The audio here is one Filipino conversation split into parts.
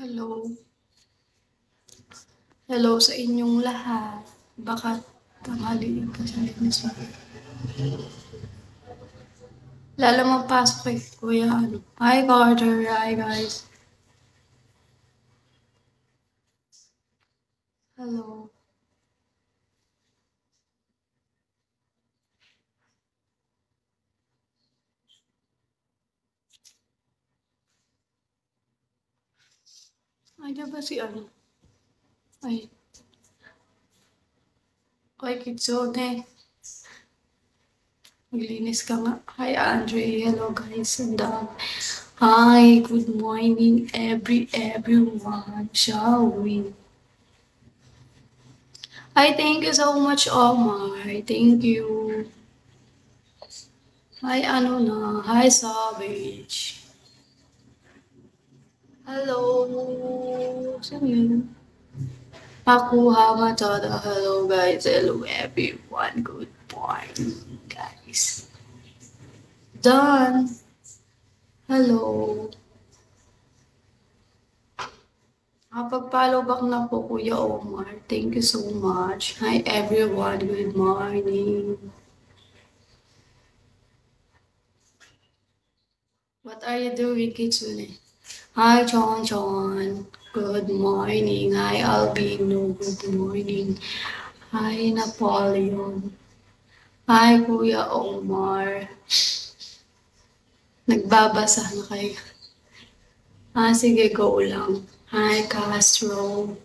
Hello. Hello sa inyong lahat. Baka tanghaliin ka sa linis mo. Lala magpasok eh, kuya ano. Hi Carter, hi guys. Hello. Ay, di ba si ano? Ay, ay Kitsune. Maglinis ka nga. Hi Andre, hello guys. And hi, good morning everyone. Shall we? Hi, thank you so much, Omar. Thank you. Hi, ano na. Hi, Savage. Hello. Saan yun? Makuha Matada. Hello, guys. Hello, everyone. Good morning, guys. Done. Hello. Pag-follow back na po, Kuya Omar. Thank you so much. Hi, everyone. Good morning. What are you doing, Kitsune? Hi, John John. Good morning. Hi, Albino. Good morning. Hi, Napoleon. Hi, Kuya Omar. Nagbabasa na kayo. Sige, go lang. Hi, Castro.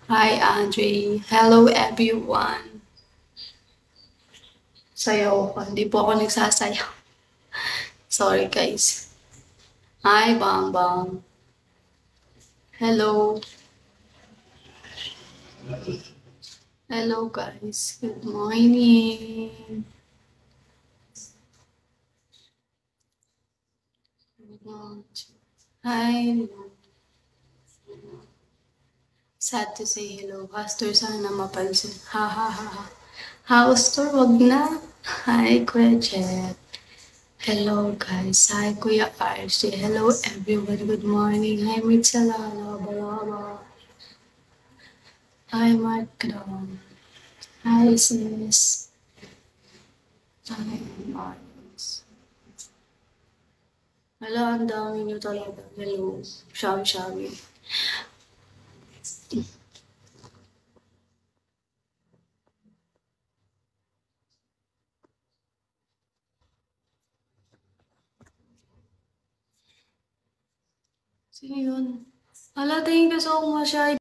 Hi, Andre. Hello, everyone. Sayaw ka. Hindi po ako nagsasayaw. Sorry, guys. Hi, Bang Bang. Hello. Hello, guys. Good morning. Hi. Sad to say hello. Pastor, sana mapansin. Ha ha ha ha. House tour, wag na. Hi, Kuya Jet. Hello, guys. Hi, Kuya RJ. Hello, everyone. Good morning. Hi, Mitsalala. Balaba. Hi, Mark Cron. Hi, sis. Hi, Mars. Hala, ang dami niyo talaga. Hello. Shawi-shawi. Sino yun? Hala, thank you so much.